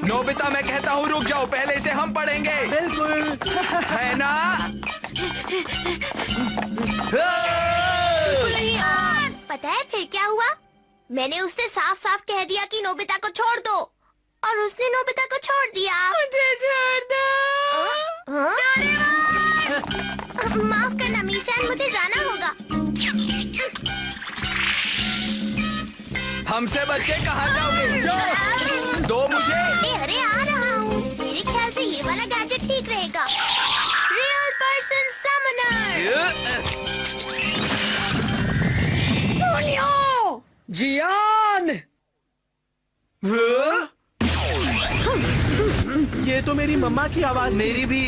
Nobita मैं कहता हूँ रुक जाओ, पहले इसे हम पढ़ेंगे। बिल्कुल। है ना? पता है फिर क्या हुआ? मैंने उससे साफ साफ कह दिया कि नोबिता को छोड़ दो, और उसने नोबिता को छोड़ दिया। मुझे छोड़ दो। माफ करना मीचान, मुझे जाना होगा। हमसे बच के कहाँ जाओगे? दो मुझे। अरे आ रहा हूँ। मेरे ख्याल से ये वाला गैजेट ठीक रहेगा। Real person Sumner. सुनियो जियान। ये तो मेरी मम्मा की आवाज। मेरी भी।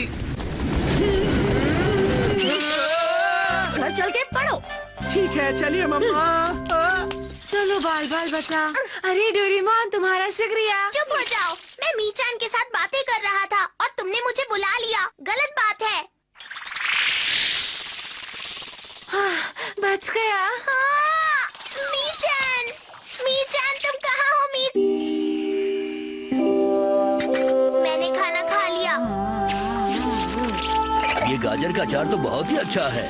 घर चल के पढ़ो। ठीक है चलिए मम्मा। चलो बाल बाल बचा। अरे डोरेमोन तुम्हारा शुक्रिया। चुप हो जाओ, मैं मीचान के साथ बातें कर रहा था और तुमने मुझे बुला लिया। गलत बात है। बच गया। हाँ, मीचान, मीचान तुम कहाँ हो? मैंने खाना खा लिया। ये गाजर का अचार तो बहुत ही अच्छा है।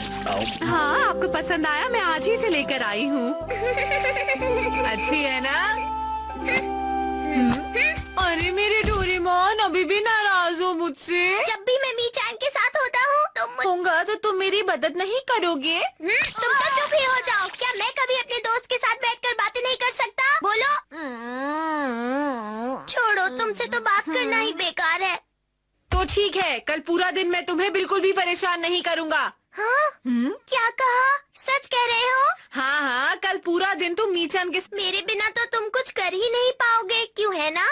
हाँ आपको पसंद आया, मैं आज ही से लेकर आई हूँ। अच्छी है ना? अरे मेरे डोरेमोन अभी भी नाराज हो मुझसे? जब भी मैं मीचान के साथ होता हूँ होगा तो तुम मेरी मदद नहीं करोगे? तुम तो चुप ही हो जाओ। क्या मैं कभी अपने दोस्त के साथ बैठकर बातें नहीं कर सकता? बोलो। छोड़ो, तुमसे तो बात करना ही बेकार है। तो ठीक है, कल पूरा दिन मैं तुम्हें बिल्कुल भी परेशान नहीं करूँगा। हाँ? क्या कहा? सच कह रहे हो? हाँ हाँ, कल पूरा दिन तुम मीचान के मेरे बिना तो तुम कुछ कर ही नहीं पाओगे, क्यों है ना?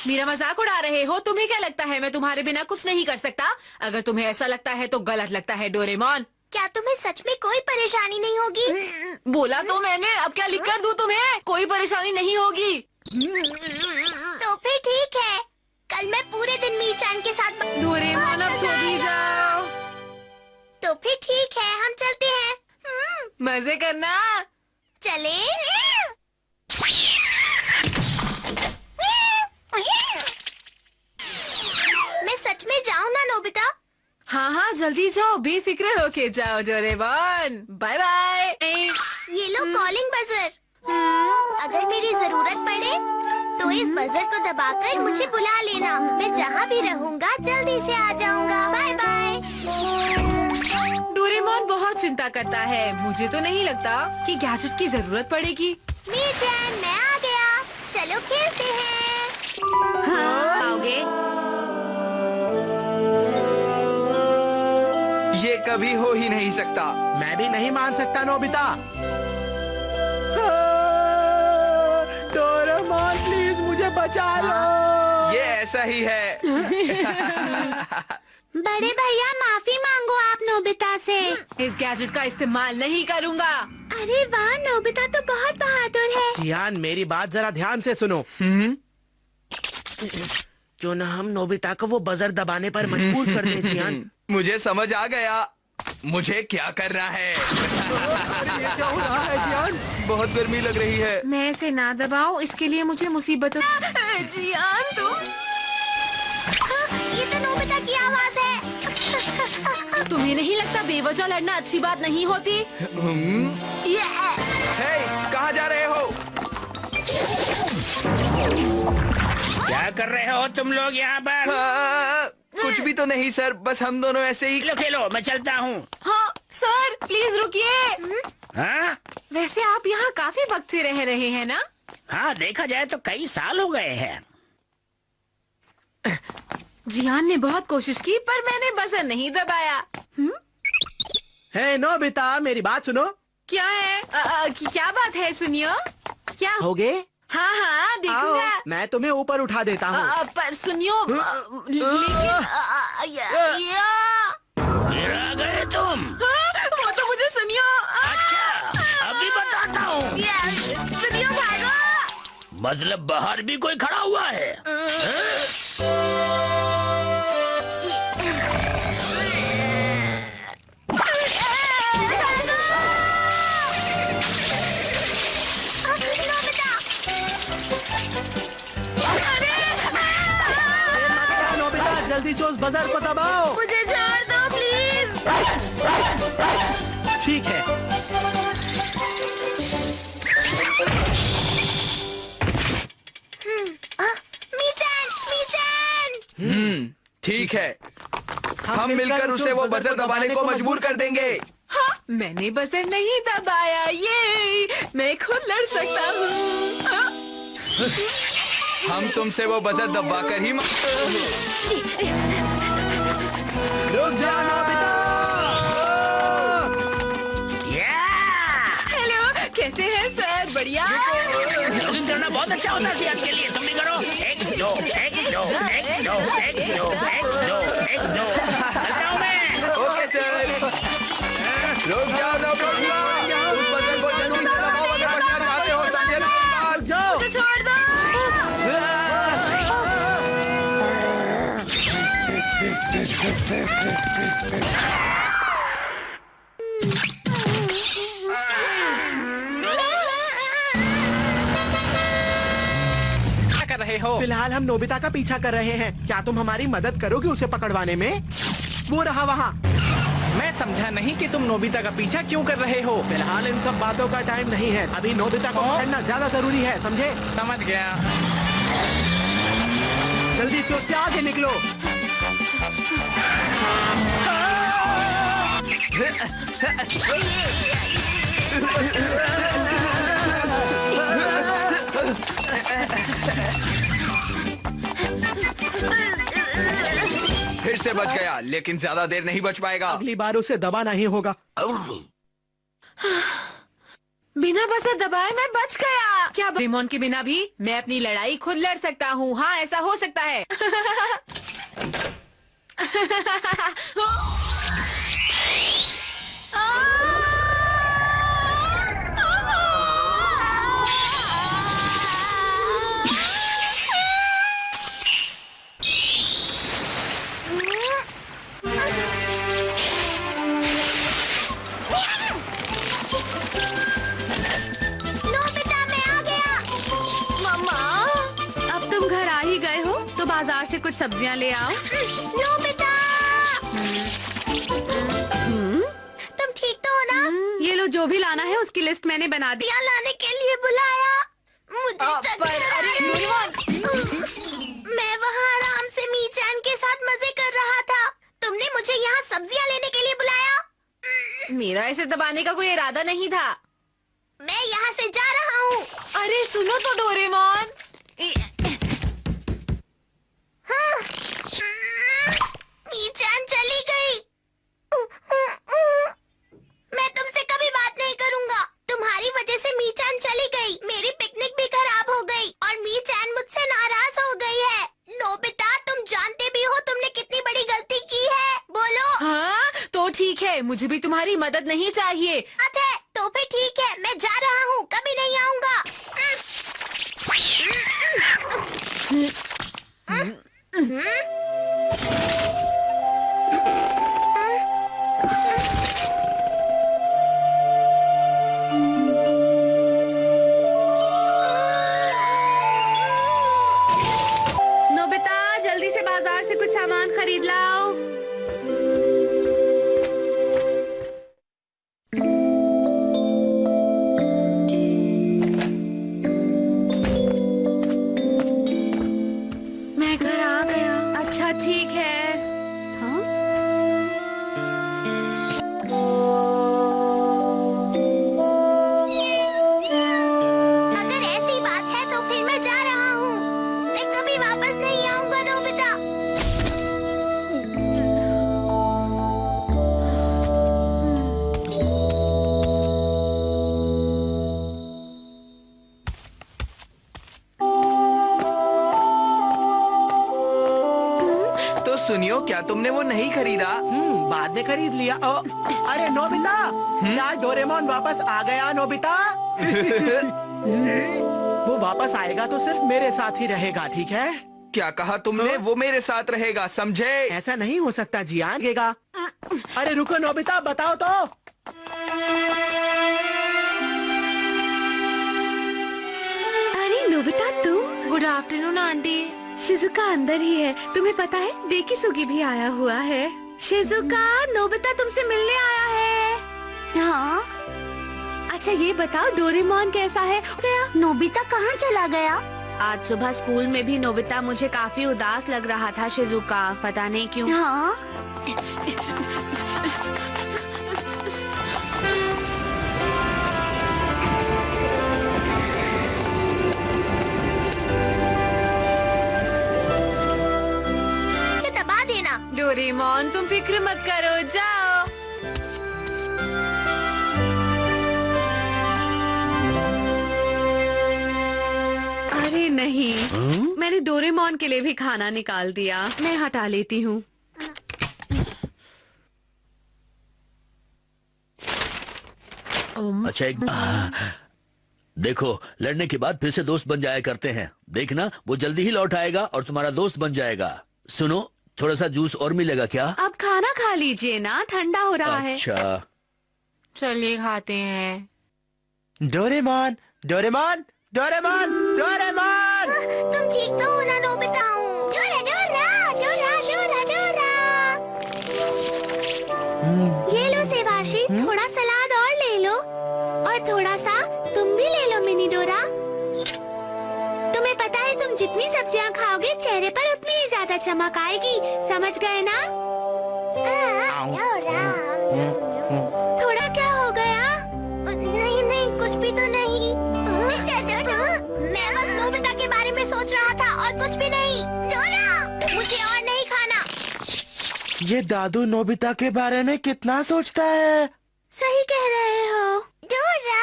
मेरा मजाक उड़ा रहे हो? तुम्हें क्या लगता है मैं तुम्हारे बिना कुछ नहीं कर सकता? अगर तुम्हें ऐसा लगता है तो गलत लगता है डोरेमोन। क्या तुम्हें सच में कोई परेशानी नहीं होगी? बोला तो मैंने, अब क्या लिख कर दूं तुम्हें? कोई परेशानी नहीं होगी। तो फिर ठीक है, कल मैं पूरे दिन मीचान के साथ। डोरेमोन अब सो भी जाओ। तो फिर ठीक है, हम चलते हैं। मजे करना। चले। मैं सच में जाऊँ ना नोबिता? हाँ हाँ जल्दी जाओ, बेफिक्र होके जाओ डोरेमोन। Bye bye. ये लो कॉलिंग बजर। अगर मेरी जरूरत पड़े तो इस बजर को दबाकर मुझे बुला लेना। मैं जहाँ भी रहूँगा जल्दी से आ जाऊँगा। Bye bye. डोरेमोन बहुत चिंता करता है। मुझे तो नहीं लगता कि गैजेट की जरूरत पड़ेगी। मीचान, मैं आ गया। चलो खेलते हैं। हाँ, आओगे? ये कभी हो ही नहीं सकता। मैं भी नहीं मान सकता नोबिता। डोरेमोन प्लीज मुझे बचा लो। ये ऐसा ही है। बड़े भैया माफी मांगो आप नोबिता से। इस गैजेट का इस्तेमाल नहीं करूँगा। अरे वाह, नोबिता तो बहुत बहादुर है। जियान मेरी बात जरा ध्यान से सुनो। क्यों ना हम नोबिता को वो बजर दबाने पर मजबूर कर दें जियान। मुझे समझ आ गया मुझे क्या करना है। ये क्या हो रहा है जियान? बहुत गर्मी लग रही है। मैं इसे ना दबाऊं, इसके लिए मुझे मुसीबतों। जियान तुम। ये तो नोबिता की आवाज है। तुम्हें नहीं लगता बेवजह लड़ना अच्छी बात नहीं होती? हे, कहाँ जा रहे हो? क्या कर रहे हो तुम लोग यहाँ पर? कुछ भी तो नहीं सर, बस हम दोनों ऐसे ही। खेलो खेलो, मैं चलता हूँ। हाँ सर प्लीज रुकिए। हाँ वैसे आप यहाँ काफी वक्त से रह रहे हैं ना? हाँ, देखा जाए तो कई साल हो गए हैं। जियान ने बहुत कोशिश की पर मैंने बजर नहीं दबाया। हे नोबिता मेरी बात सुनो। क्या है? क्या बात है? सुनियो। क्या? होगे? हाँ हाँ देखूंगा। आओ, मैं तुम्हें ऊपर उठा देता हूँ। पर सुनियो, लेकिन फिर आ गए तुम? वो तो मुझे सुनियो। अच्छा, अभी बताता हूँ। सुनियो भागो। मतलब बाहर भी कोई खड़ा हुआ है? नोबिता जल्दी से उस बजर को दबाओ। मुझे छोड़ दो प्लीज। ठीक है। मीचान। ठीक है, हम मिलकर उसे वो बजर दबाने को मजबूर कर देंगे। हाँ, मैंने बजर नहीं दबाया, ये मैं खुद लड़ सकता हूँ। हाँ? हम तुमसे वो बजर दबाकर ही रुक जा नोबिता। हेलो, कैसे हैं सर? बढ़िया। जॉगिंग करना बहुत अच्छा होता है सेहत के लिए। तुम भी करो। एक दो एक दो एक दो एक दो एक दो एक दो। चलता हूँ मैं। Okay sir. रुक जाओ नोबिता, उस बजर को जल्दी से दबाओ अगर बढ़ना चाहते हो। समझे ना? जाओ। मुझे छोड़ दो। क्या कर रहे हो? फिलहाल हम नोबिता का पीछा कर रहे हैं। क्या तुम हमारी मदद करोगे उसे पकड़वाने में? वो रहा वहाँ। मैं समझा नहीं कि तुम नोबिता का पीछा क्यों कर रहे हो। फिलहाल इन सब बातों का टाइम नहीं है। अभी नोबिता को पकड़ना ज्यादा जरूरी है, समझे? समझ गया। जल्दी से उससे आगे निकलो। फिर से बच गया, लेकिन ज्यादा देर नहीं बच पाएगा। अगली बार उसे दबाना ही होगा। बिना बजर दबाए मैं बच गया। क्या रिमोन के बिना भी मैं अपनी लड़ाई खुद लड़ सकता हूँ? हाँ, ऐसा हो सकता है। नोबिता मैं आ गया। मम्मा, अब तुम घर आ ही गए हो तो बाजार से कुछ सब्जियां ले आओ। नोबिता तुम ठीक तो हो ना? ये लो, जो भी लाना है उसकी लिस्ट मैंने बना दी। दिया लाने के लिए बुलाया। मुझे चक्कर आ अरे रहे हैं। मैं वहाँ आराम से मीचान के साथ मजे कर रहा था। तुमने मुझे यहाँ सब्जियाँ लेने के लिए बुलाया। मेरा इसे दबाने का कोई इरादा नहीं था। मैं यहाँ से जा रहा हूँ। अरे सुनो तो डोरेमोन। हाँ। मीचान चली गई। मैं तुमसे कभी बात नहीं करूँगा। तुम्हारी वजह से मीचान चली गई। मेरी पिकनिक भी खराब हो गई और मीचान मुझसे नाराज हो गई है। नोबिता, तुम जानते भी हो तुमने कितनी बड़ी गलती की है। बोलो। हाँ, तो ठीक है, मुझे भी तुम्हारी मदद नहीं चाहिए। बात है तो फिर ठीक है, मैं जा रहा हूँ, कभी नहीं आऊँगा। नोबिता, जल्दी से बाजार से कुछ सामान खरीद लाओ। मैं घर आ गया। अच्छा ठीक है। हाँ? अगर ऐसी बात है तो फिर मैं जा रहा हूँ। मैं कभी वापस नहीं आऊँगा नोबिता। तो सुनियो, क्या तुमने वो नहीं खरीदा? बाद में खरीद लिया। अरे नोबिता, क्या डोरेमोन वापस आ गया? नोबिता वो वापस आएगा तो सिर्फ मेरे साथ ही रहेगा, ठीक है? क्या कहा तुमने? वो मेरे साथ रहेगा, समझे? ऐसा नहीं हो सकता जियान। गेगा। अरे रुको नोबिता, बताओ तो। अरे नोबिता, तुम गुड आफ्टरनून आंटी। शिजुका अंदर ही है। तुम्हें पता है डेकिसुगी भी आया हुआ है। शिजुका, नोबिता तुमसे मिलने आया है। हाँ, अच्छा ये बताओ डोरेमोन कैसा है? नोबिता कहाँ चला गया? आज सुबह स्कूल में भी नोबिता मुझे काफी उदास लग रहा था शिजुका, पता नहीं क्यों। हाँ, इसे दबा देना। डोरेमोन तुम फिक्र मत करो, जाओ। अरे नहीं, मैंने डोरेमोन के लिए भी खाना निकाल दिया। मैं हटा लेती हूँ। अच्छा देखो, लड़ने के बाद फिर से दोस्त बन जाया करते हैं। देखना वो जल्दी ही लौट आएगा और तुम्हारा दोस्त बन जाएगा। सुनो, थोड़ा सा जूस और मिलेगा क्या? अब खाना खा लीजिए ना, ठंडा हो रहा है। अच्छा चलिए खाते हैं। Doraemon, Doraemon, Doraemon, Doraemon. तुम ठीक तो हो ना नोबिता? डोरा डोरा डोरा डोरा डोरा। ये लो सेवाशी, थोड़ा सलाद और ले लो, और थोड़ा सा तुम भी ले लो मिनी डोरा। तुम्हें पता है तुम जितनी सब्जियां खाओगे चेहरे पर उतनी ही ज्यादा चमक आएगी, समझ गए ना? थोड़ा क्या हो गया? नहीं नहीं, कुछ भी तो नहीं। मैं बस नोबिता के बारे में सोच रहा था और कुछ भी नहीं। डोरा, मुझे और नहीं खाना। ये दादू नोबिता के बारे में कितना सोचता है। सही कह रहे हो डोरा।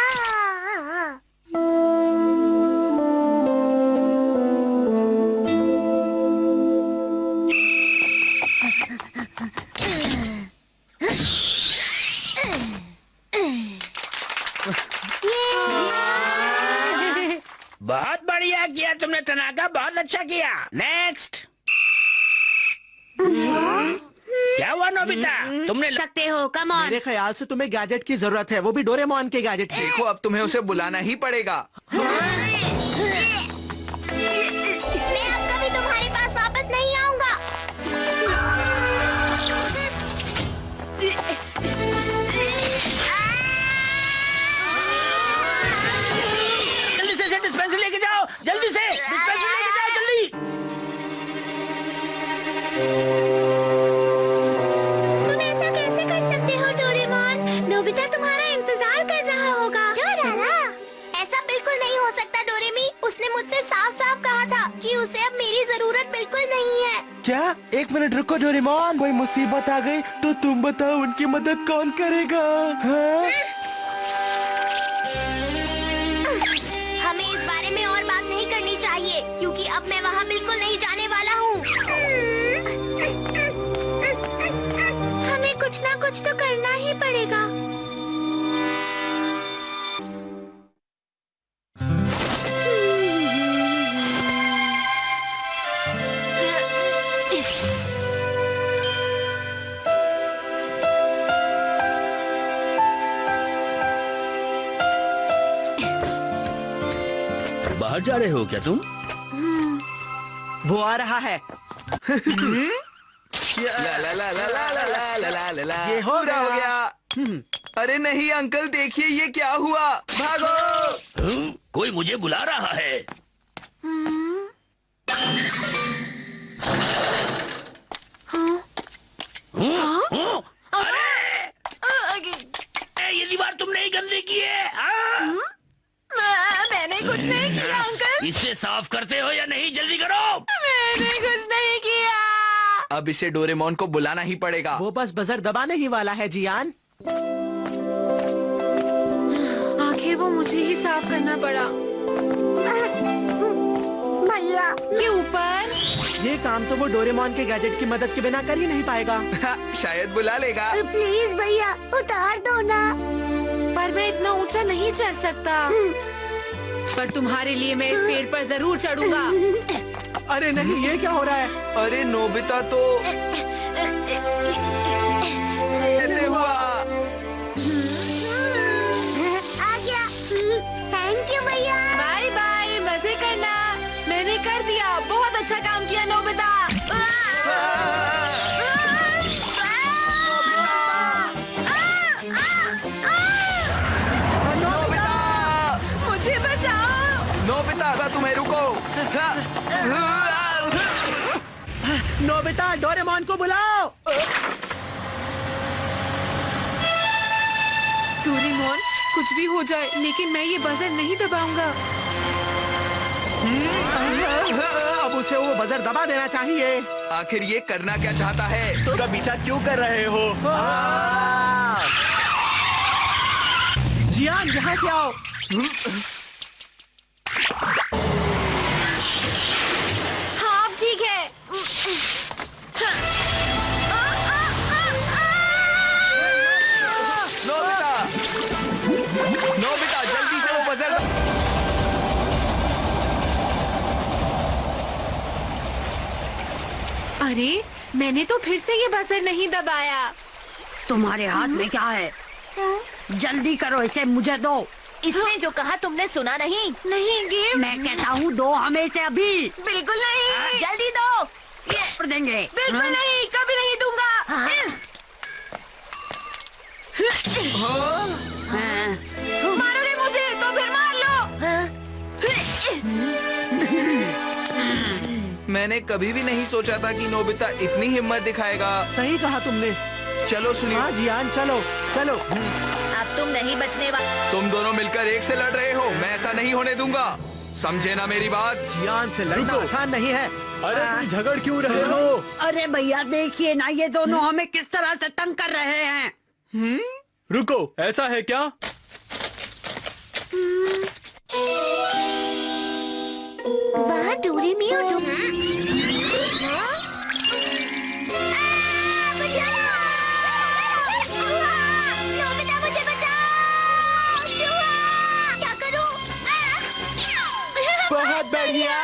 बहुत बढ़िया किया तुमने तनाका, बहुत अच्छा किया। नेक्स्ट। क्या हुआ नोबिता? तुमने सकते हो, कम ऑन। मेरे ख्याल से तुम्हें गैजेट की जरूरत है, वो भी डोरेमोन के गैजेट की। देखो, अब तुम्हें उसे बुलाना ही पड़ेगा। मैं अब कभी तुम्हारे पास वापस नहीं आऊंगा। जल्दी से डिस्पेंसर लेके जाओ, जल्दी से डिस्पेंसर लेके जाओ, जल्दी। तुम ऐसा कैसे कर सकते हो डोरेमोन? नोबिता तुम्हारा इंतजार कर रहा होगा। ऐसा बिल्कुल नहीं हो सकता डोरेमी। उसने मुझसे साफ साफ कहा था कि उसे अब मेरी जरूरत बिल्कुल नहीं है। क्या? एक मिनट रुको डोरेमोन, कोई मुसीबत आ गई तो तुम बताओ उनकी मदद कौन करेगा? हाँ? हमें इस बारे में और बात नहीं करनी चाहिए, क्योंकि अब मैं वहाँ बिल्कुल नहीं जाने वाला हूँ। हमें कुछ ना कुछ तो करना ही पड़ेगा। बाहर जा रहे हो क्या तुम? वो आ रहा है। ला ला ला ला ला ला ला ला ला ला। ये हो पूरा हो गया। अरे नहीं अंकल, देखिए ये क्या हुआ। भागो। कोई मुझे बुला रहा है। अरे ये दीवार तुमने ही गंदी की है। मैंने कुछ नहीं किया अंकल। इसे साफ करते हो या नहीं? जल्दी करो। मैंने कुछ नहीं किया। अब इसे डोरेमोन को बुलाना ही पड़ेगा। वो बस बजर दबाने ही वाला है जियान। आखिर वो मुझे ही साफ करना पड़ा। भैया, ये ऊपर। ये काम तो वो डोरेमोन के गैजेट की मदद के बिना कर ही नहीं पाएगा। शायद बुला लेगा। प्लीज भैया उतार दो ना। पर मैं इतना ऊंचा नहीं चढ़ सकता। पर तुम्हारे लिए मैं इस पेड़ पर जरूर चढ़ूंगा। अरे नहीं, ये क्या हो रहा है? अरे नोबिता तो ऐसे हुआ। आ गया। थैंक यू भैया। बाय बाय, मजे करना। मैंने कर बहुत अच्छा काम किया नोबिता। मुझे बचाओ। नोबिता तुम्हें रुको। नोबिता डोरेमोन को बुलाओ। डोरेमोन कुछ भी हो जाए लेकिन मैं ये बजर नहीं दबाऊंगा। अब उसे वो बजर दबा देना चाहिए। आखिर ये करना क्या चाहता है? तो का पीछा क्यों कर रहे हो? जियान यहाँ से आओ। हाँ अब ठीक है। नोबिता नोबिता जल्दी से वो बजर अरे मैंने तो फिर से ये बजर नहीं दबाया। तुम्हारे हाथ में क्या है? जल्दी करो, इसे मुझे दो। इसने जो कहा तुमने सुना नहीं? नहीं गेम। मैं कहता हूँ दो हमें इसे अभी। बिल्कुल नहीं। जल्दी दो। कर देंगे। बिल्कुल नहीं, कभी नहीं दूंगा। मारोगे मुझे तो फिर मार लो। मैंने कभी भी नहीं सोचा था कि नोबिता इतनी हिम्मत दिखाएगा। सही कहा तुमने। चलो सुनिए, हाँ जियान चलो चलो। अब तुम नहीं बचने वाले। तुम दोनों मिलकर एक से लड़ रहे हो, मैं ऐसा नहीं होने दूंगा। समझे ना मेरी बात? जियान से लड़ना आसान नहीं है। अरे तुम झगड़ क्यों रहे हो? अरे भैया देखिए ना, ये दोनों हमें किस तरह से तंग कर रहे हैं। रुको, ऐसा है क्या? वाह डोरेमी और नोबिता मुझे बचाओ। क्या करूं? बहुत बढ़िया।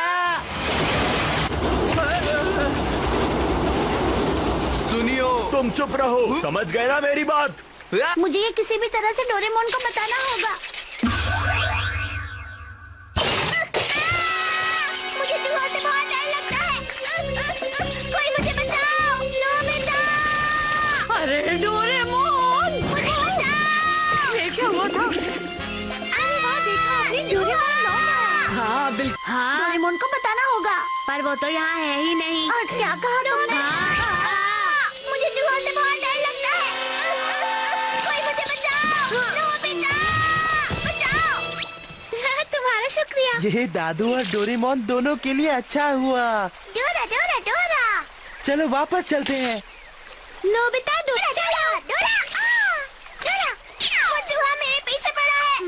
सुनियो, तुम चुप रहो। समझ गए ना मेरी बात? मुझे ये किसी भी तरह से डोरेमोन को बताना होगा। मुझे चूहों से बहुत डर लगता है। कोई मुझे बचाओ। नोबिता। अरे डोरेमोन, मुझे बचाओ। ये क्या हुआ था? अरे वाह, देखा आपने डोरेमोन लौटा। हाँ बिल्कुल। हाँ डोरेमोन को बताना होगा। पर वो तो यहाँ है ही नहीं। और क्या कहा तुमने? मुझे चूहों से बहुत डर लगता है। कोई मुझे बचाओ। नोबिता, बचाओ। तुम्हारा शुक्रिया। ये दादू और डोरेमोन दोनों के लिए अच्छा हुआ। डोरा डोरा डोरा। चलो वापस चलते हैं। नोबिता डोरा डोरा डोरा। डोरा, वो चूहा मेरे पीछे पड़ा है।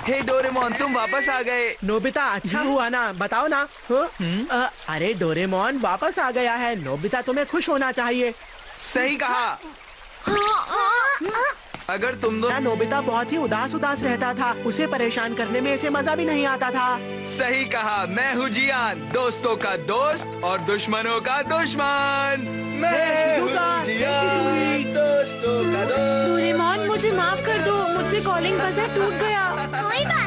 हे डोरेमोन, तुम वापस आ गए। नोबिता अच्छा हुआ ना, बताओ ना। अरे डोरेमोन वापस आ गया है। नोबिता तुम्हें खुश होना चाहिए। सही कहा। अगर तुम ना, दोनों नोबिता बहुत ही उदास रहता था। उसे परेशान करने में इसे मजा भी नहीं आता था। सही कहा। मैं हूँ जियान, दोस्तों का दोस्त और दुश्मनों का दुश्मन। मैं हूँ जियान, दोस्तों का दोस्त। डोरेमोन मुझे माफ कर दो, मुझसे कॉलिंग बजर टूट गया। कोई बात